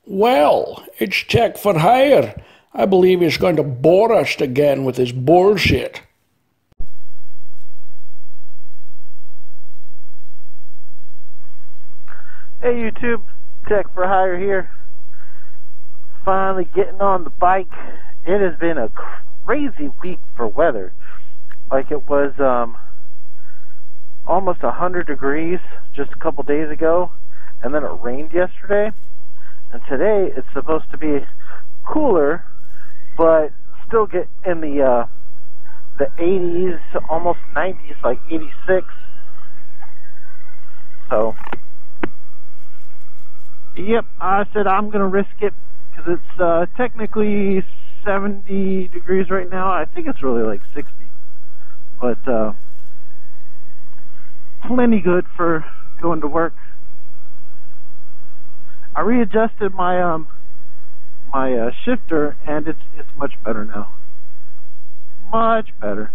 Well, it's Tech for Hire. I believe he's going to bore us again with his bullshit. Hey YouTube, Tech for Hire here. Finally getting on the bike. It has been a crazy week for weather. Like it was almost 100 degrees just a couple days ago, and then it rained yesterday. And today it's supposed to be cooler, but still get in the 80s, almost 90s, like 86. So, yep, I said I'm going to risk it because it's technically 70 degrees right now. I think it's really like 60. But plenty good for going to work. I readjusted my my shifter, and it's much better now. Much better.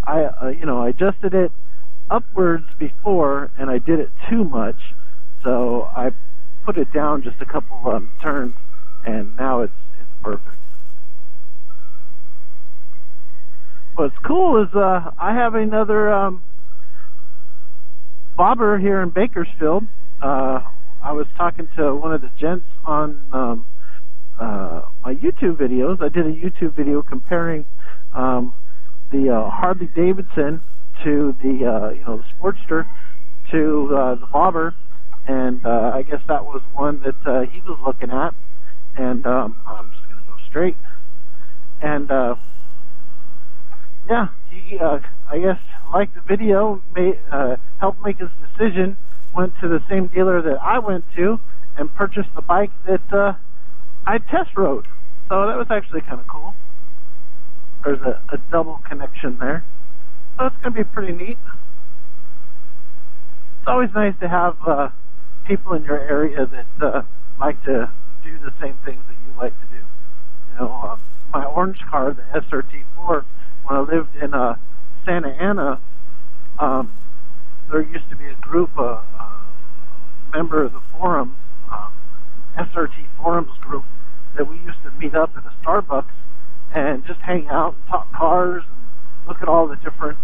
I I adjusted it upwards before, and I did it too much, so I put it down just a couple turns, and now it's perfect. What's cool is I have another bobber here in Bakersfield. I was talking to one of the gents on my YouTube videos. I did a YouTube video comparing the Harley Davidson to the the Sportster to the bobber, and I guess that was one that he was looking at. And I'm just gonna go straight. And yeah, he I guess liked the video, helped make his decision. Went to the same dealer that I went to and purchased the bike that I test rode. So that was actually kind of cool. There's a double connection there. So it's going to be pretty neat. It's always nice to have people in your area that like to do the same things that you like to do. You know, my orange car, the SRT4, when I lived in Santa Ana, there used to be a group, member of the forums, SRT forums group, that we used to meet up at a Starbucks and just hang out and talk cars and look at all the different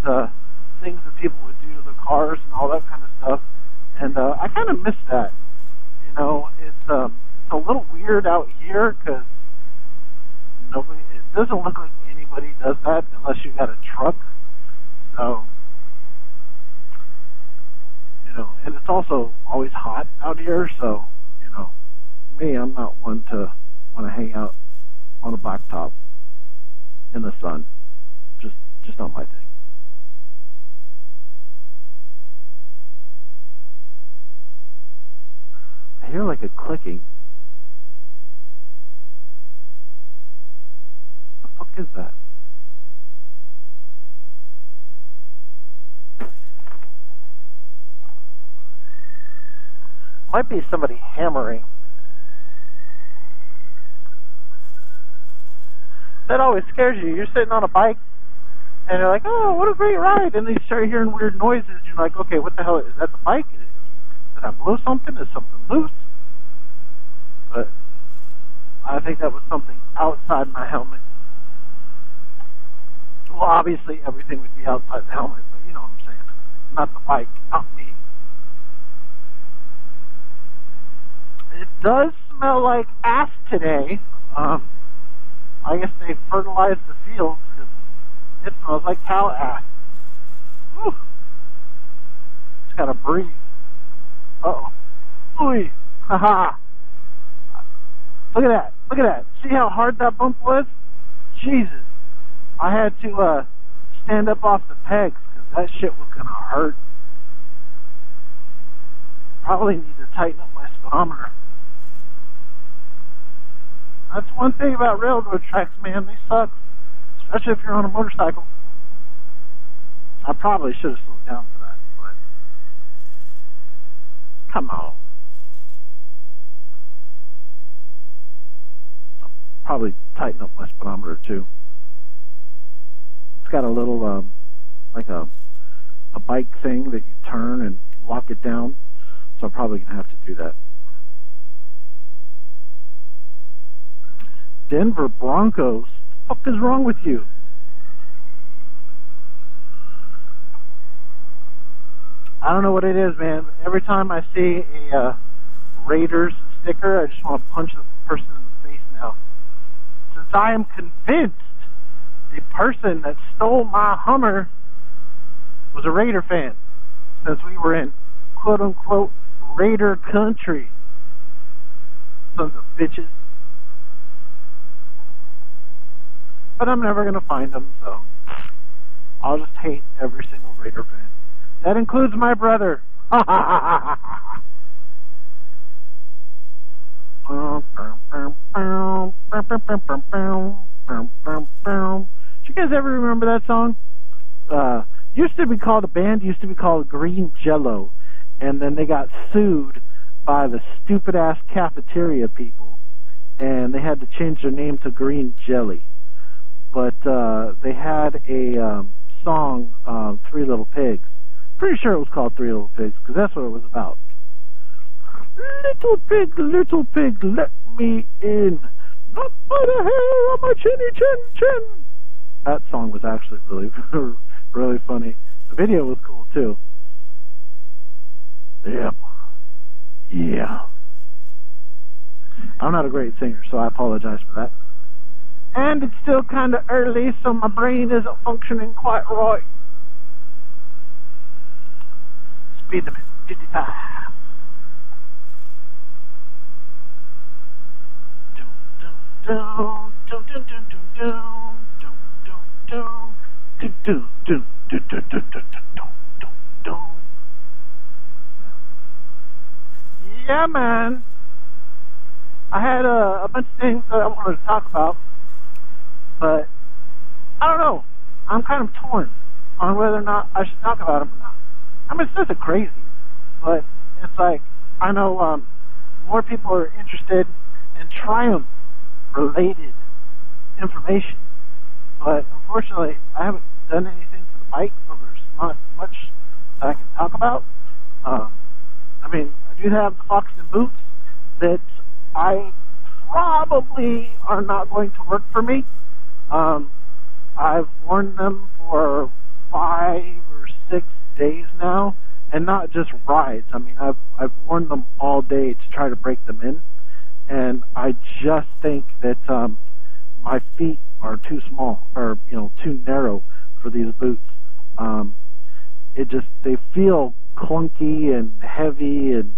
things that people would do to the cars and all that kind of stuff. And I kind of miss that. You know, it's a little weird out here because it doesn't look like anybody does that unless you got a truck. So, and it's also always hot out here, so, me, I'm not one to want to hang out on a blacktop in the sun. Just not my thing. I hear like a clicking. The fuck is that? Might be somebody hammering. That always scares you. You're sitting on a bike, and you're like, oh, what a great ride. And then you start hearing weird noises. You're like, okay, what the hell? Is that the bike? Did I blow something? Is something loose? But I think that was something outside my helmet. Well, obviously, everything would be outside the helmet, but you know what I'm saying. Not the bike, not me. It does smell like ass today. I guess they fertilized the fields because it smells like cow ass. Whew. Just gotta breathe. Uh-oh. Ooh. Haha. Look at that. Look at that. See how hard that bump was? Jesus. I had to stand up off the pegs because that shit was gonna hurt. Probably need to tighten up my speedometer. That's one thing about railroad tracks, man. They suck. Especially if you're on a motorcycle. I probably should have slowed down for that, but come on. I'll probably tighten up my speedometer too. It's got a little like a bike thing that you turn and lock it down. So I'm probably gonna have to do that. Denver Broncos. What the fuck is wrong with you? I don't know what it is, man. Every time I see a Raiders sticker, I just want to punch the person in the face now. Since I am convinced the person that stole my Hummer was a Raider fan, since we were in quote-unquote Raider country. Sons of bitches. But I'm never going to find them, so I'll just hate every single Raider fan. That includes my brother. Did you guys ever remember that song? Used to be called, a band used to be called Green Jello, and then they got sued by the stupid ass cafeteria people, and they had to change their name to Green Jelly. But they had a song, Three Little Pigs. Pretty sure it was called Three Little Pigs, because that's what it was about. Little pig, let me in. Not by the hair on my chinny chin chin. That song was actually really, really funny. The video was cool too. Yep. Yeah. I'm not a great singer, so I apologize for that. And it's still kind of early, so my brain isn't functioning quite right. Speed limit 55. Yeah, man. I had a bunch of things that I wanted to talk about, but I don't know. I'm kind of torn on whether or not I should talk about them or not. I mean, it's nothing crazy, but it's like, I know more people are interested in Triumph-related information, but unfortunately, I haven't done anything for the bike, so there's not much that I can talk about. I mean, I do have the Foxton boots that I probably are not going to work for me. I've worn them for 5 or 6 days now, and not just rides. I mean, I've worn them all day to try to break them in, and I just think that my feet are too small, or too narrow for these boots. They feel clunky and heavy, and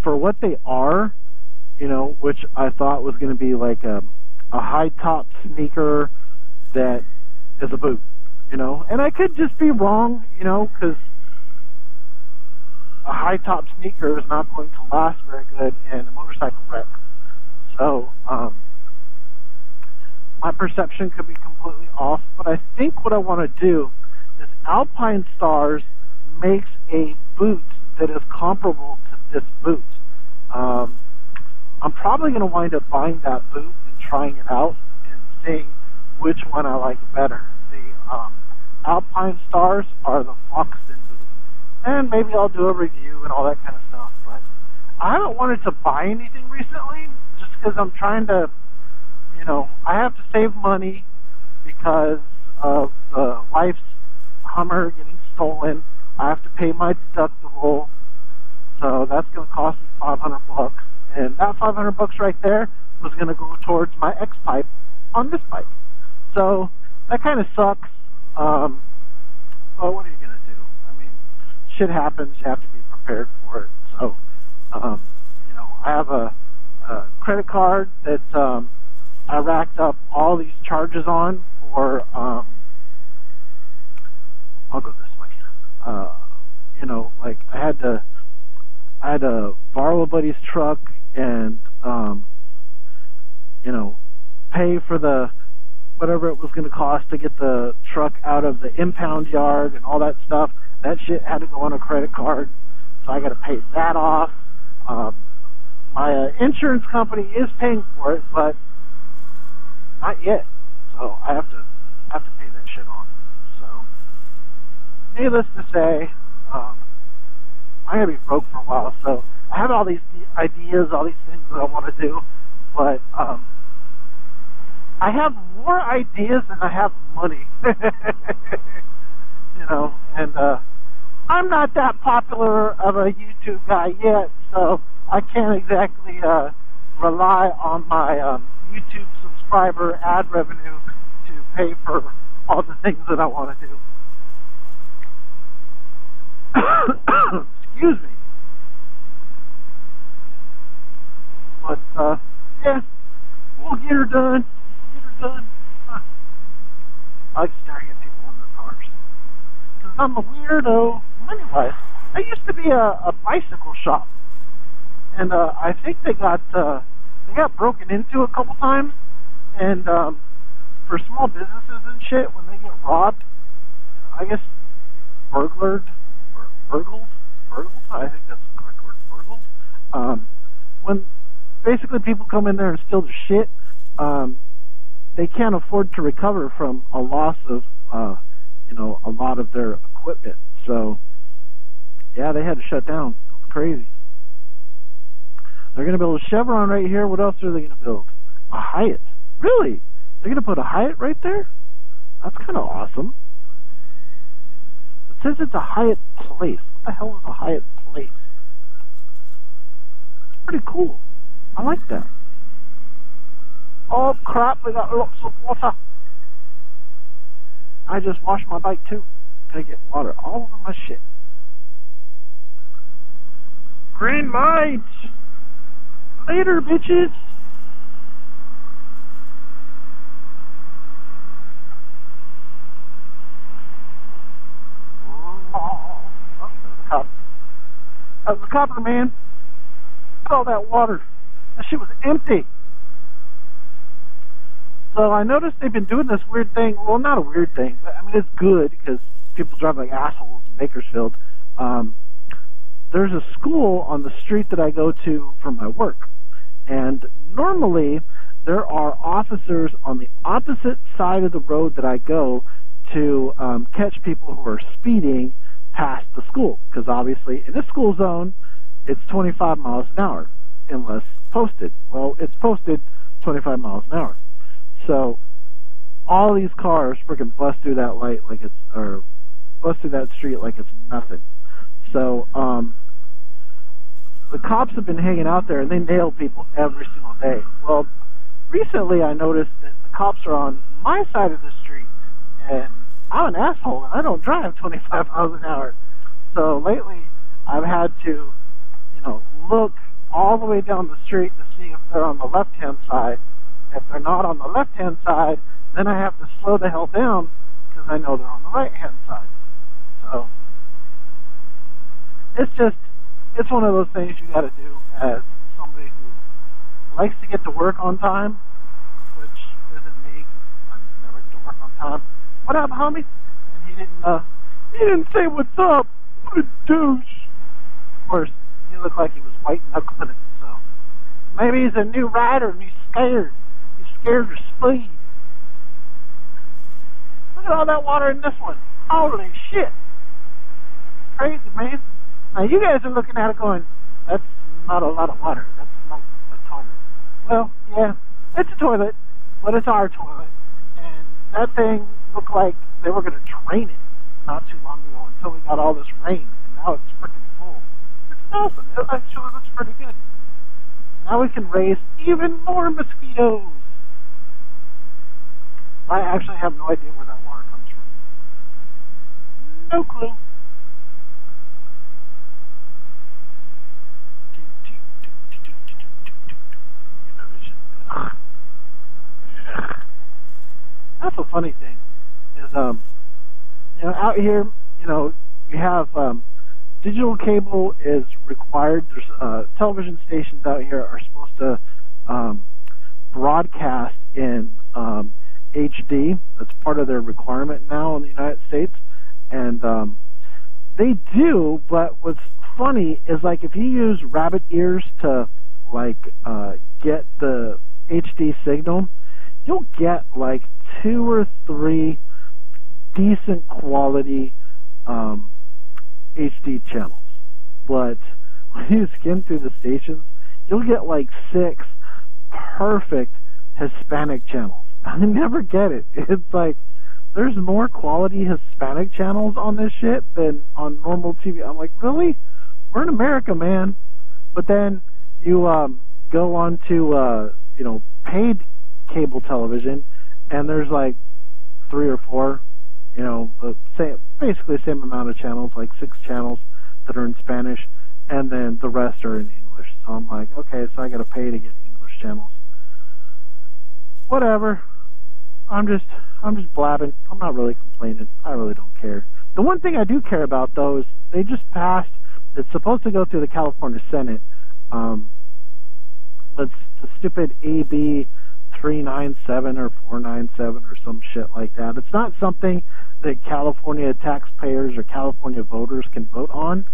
for what they are, which I thought was going to be like a high top sneaker that is a boot, and I could just be wrong, because a high top sneaker is not going to last very good in a motorcycle wreck. So my perception could be completely off, but I think what I want to do is Alpine Stars makes a boot that is comparable to this boot. I'm probably going to wind up buying that boot and trying it out and seeing which one I like better. The Alpine Stars are the Foxton boot. And maybe I'll do a review and all that kind of stuff. But I haven't wanted to buy anything recently just because I'm trying to, I have to save money because of the wife's Hummer getting stolen. I have to pay my deductible. So that's going to cost me $500. And that $500 right there was going to go towards my X-Pipe on this bike. So that kind of sucks. But what are you going to do? I mean, shit happens. You have to be prepared for it. So, I have a credit card that I racked up all these charges on for, I'll go this way. Like I had to borrow a buddy's truck and, pay for the whatever it was going to cost to get the truck out of the impound yard and all that stuff. That shit had to go on a credit card, so I got to pay that off. My insurance company is paying for it, but not yet. So I have to pay that shit on. So, needless to say, I'm gonna be broke for a while. So I have all these ideas, all these things that I want to do, But I have more ideas than I have money. You know, and I'm not that popular of a YouTube guy yet, so I can't exactly rely on my YouTube subscriber ad revenue to pay for all the things that I want to do. Excuse me. But, yeah, we'll get her done. Get her done. I like staring at people in their cars. Because I'm a weirdo money-wise. I used to be a bicycle shop. And I think they got broken into a couple times. And for small businesses and shit, when they get robbed, I guess burgled, I think that's the correct word, burgled. When basically people come in there and steal their shit, they can't afford to recover from a loss of, you know, a lot of their equipment. So, yeah, they had to shut down. It was crazy. They're going to build a Chevron right here. What else are they going to build? A Hyatt. Really? They're going to put a Hyatt right there? That's kind of awesome. It says it's a Hyatt place. What the hell is a Hyatt place? It's pretty cool. I like that. Oh crap, we got lots of water. I just washed my bike too. Gotta get water all over my shit. Green lights! Later, bitches! Oh, there's a cop. That was a copper, man. Look at all that water. That shit was empty. So I noticed they've been doing this weird thing. Well, not a weird thing, but I mean, it's good because people drive like assholes in Bakersfield. There's a school on the street that I go to for my work. And normally there are officers on the opposite side of the road that I go to catch people who are speeding past the school. Because obviously in this school zone, it's 25 miles an hour unless posted. Well, it's posted 25 miles an hour. So all these cars freaking bust through that light like it's, or bust through that street like it's nothing. So the cops have been hanging out there and they nail people every single day. Well, recently I noticed that the cops are on my side of the street and I'm an asshole and I don't drive 25 miles an hour. So lately I've had to, you know, look all the way down the street to see if they're on the left-hand side. If they're not on the left-hand side, then I have to slow the hell down because I know they're on the right-hand side. So it's one of those things you got to do as somebody who likes to get to work on time, which isn't me because I never get to work on time. What up, homie? And he didn't say what's up. What a douche. Of course, he looked like he was white knuckling it. So maybe he's a new rider and he's scared. He's scared to speed. Look at all that water in this one. Holy shit. Crazy, man. Now you guys are looking at it going, that's not a lot of water. That's like a toilet. Well, yeah, it's a toilet, but it's our toilet. And that thing looked like they were going to drain it not too long ago until we got all this rain. And now it's freaking full. It's awesome. It actually looks pretty good. Now we can raise even more mosquitoes. I actually have no idea where that water comes from. No clue. That's a funny thing is, you know, out here, you know, you have digital cable is required. There's television stations out here are supposed to broadcast in HD. That's part of their requirement now in the United States, and they do. But what's funny is, like, if you use rabbit ears to like get the HD signal, you'll get like 2 or 3 decent quality HD channels. But when you skim through the stations, you'll get like 6 perfect Hispanic channels. I never get it. It's like there's more quality Hispanic channels on this shit than on normal TV. I'm like, really? We're in America, man. But then you go on to paid cable television, and there's like 3 or 4, basically the same amount of channels, like 6 channels that are in Spanish, and then the rest are in English. So I'm like, okay, so I got to pay to get English channels. Whatever. I'm just blabbing. I'm not really complaining. I really don't care. The one thing I do care about, though, is they just passed. It's supposed to go through the California Senate. It's the stupid AB 397 or 497 or some shit like that. It's not something that California taxpayers or California voters can vote on,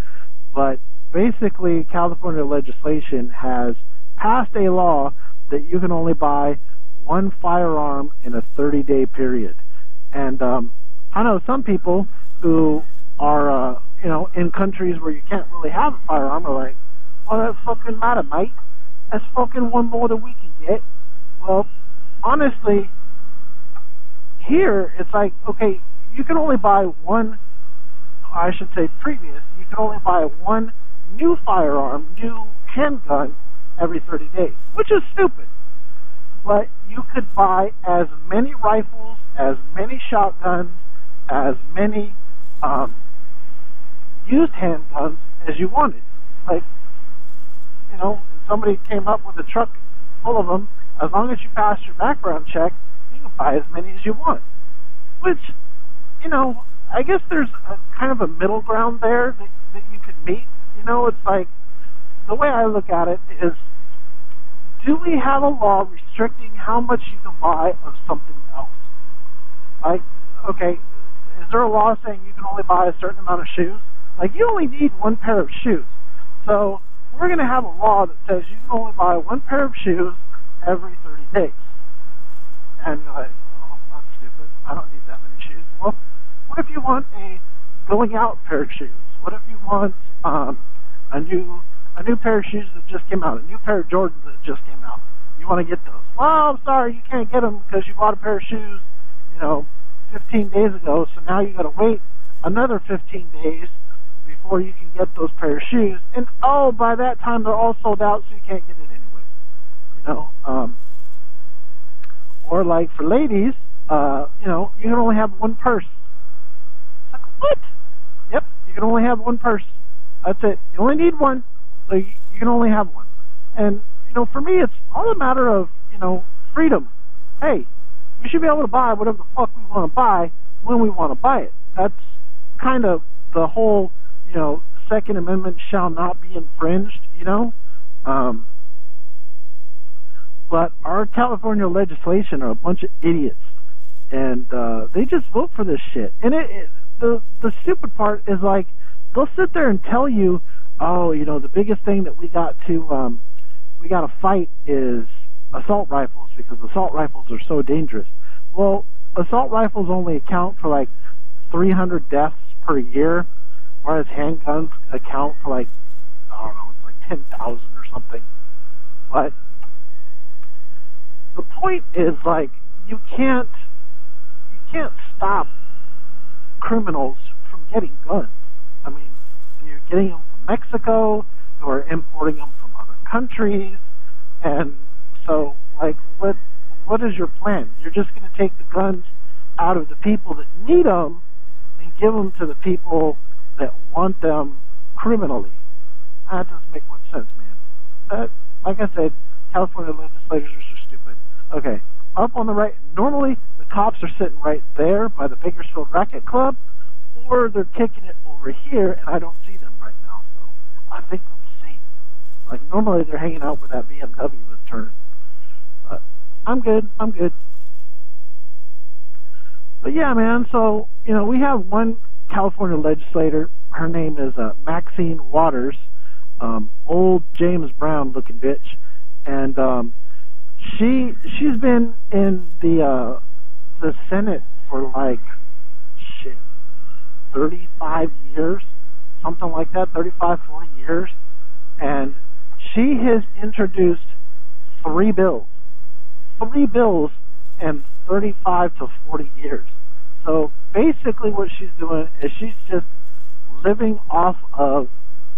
but basically California legislation has passed a law that you can only buy one firearm in a 30-day period. And I know some people who are, in countries where you can't really have a firearm are like, well, that fucking matter, mate. That's fucking one more than we can get. Well, honestly, here it's like, okay, you can only buy one, I should say previous, you can only buy one new firearm, new handgun every 30 days, which is stupid. But you could buy as many rifles, as many shotguns, as many used handguns as you wanted. Like, somebody came up with a truck full of them. As long as you pass your background check, you can buy as many as you want. Which, I guess there's a kind of a middle ground there that you could meet. It's like, the way I look at it is, do we have a law restricting how much you can buy of something else? Like, okay, is there a law saying you can only buy a certain amount of shoes? Like, you only need one pair of shoes. So, we're going to have a law that says you can only buy one pair of shoes every 30 days. And you're like, oh, that's stupid. I don't need that many shoes. Well, what if you want a going out pair of shoes? What if you want a new pair of shoes that just came out, a new pair of Jordans that just came out? You want to get those? Well, I'm sorry, you can't get them because you bought a pair of shoes, 15 days ago, so now you got to wait another 15 days before you can get those pair of shoes. And, oh, by that time they're all sold out, so you can't get it anyway. Or like for ladies, you can only have one purse. It's like, what? Yep, you can only have one purse. That's it. You only need one, so you can only have one. And, for me, it's all a matter of, freedom. Hey, we should be able to buy whatever the fuck we want to buy when we want to buy it. That's kind of the whole, Second Amendment shall not be infringed, But our California legislation are a bunch of idiots, and they just vote for this shit. And the stupid part is, like, they'll sit there and tell you, oh, the biggest thing that we got to fight is assault rifles because assault rifles are so dangerous. Well, assault rifles only account for like 300 deaths per year, whereas handguns account for like, I don't know, it's like 10,000 or something. But the point is, like, you can't stop criminals from getting guns. I mean, you're getting them from Mexico, or importing them from other countries, and so, like, what is your plan? You're just going to take the guns out of the people that need them and give them to the people that want them criminally. That doesn't make much sense, man. Like I said, California legislators are stupid. Okay, up on the right, normally the cops are sitting right there by the Bakersfield Racket Club, or they're kicking it over here, and I don't see them right now, so I think I'm safe. Like, normally they're hanging out with that BMW was turning. But I'm good. But yeah, man, so, we have one California legislator. Her name is Maxine Waters, old James Brown looking bitch, and she's been in the Senate for like 35 years, something like that, 35, 40 years, and she has introduced 3 bills. 3 bills in 35 to 40 years. So basically what she's doing is she's just living off of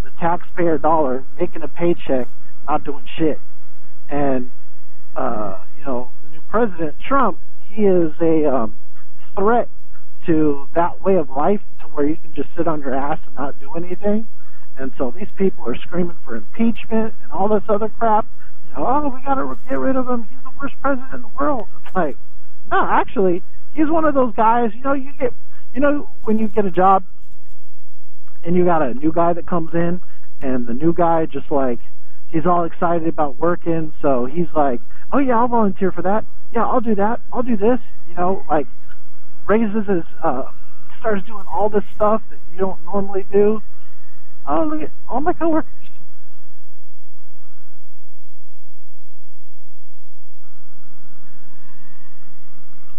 the taxpayer dollar, making a paycheck, not doing shit. And, the new president, Trump, he is a threat to that way of life, to where you can just sit on your ass and not do anything. And so these people are screaming for impeachment and all this other crap. Oh, we got to get rid of him. He's the worst president in the world. It's like, no, actually, he's one of those guys. When you get a job and you got a new guy that comes in, and the new guy just like, he's all excited about working. So he's like, oh yeah, I'll volunteer for that. Yeah, I'll do that. I'll do this. Like raises his, starts doing all this stuff that you don't normally do. Oh, look at all my coworkers.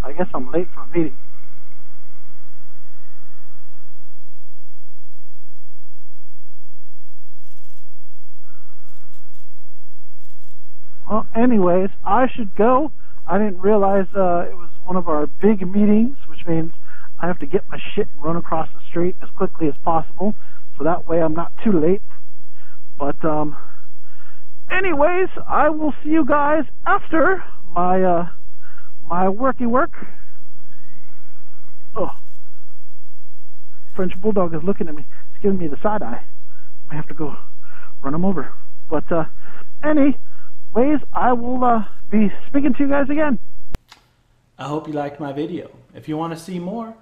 I guess I'm late for a meeting. Well, anyways, I should go. I didn't realize it was one of our big meetings, which means I have to get my shit and run across the street as quickly as possible, so that way I'm not too late. But anyways, I will see you guys after my my worky work. Oh, French Bulldog is looking at me. He's giving me the side eye. I have to go run him over. But anyways, I will be speaking to you guys again. I hope you liked my video. If you want to see more,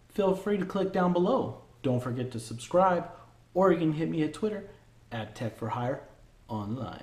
feel free to click down below. Don't forget to subscribe, or you can hit me at Twitter at Tech4Hire Online.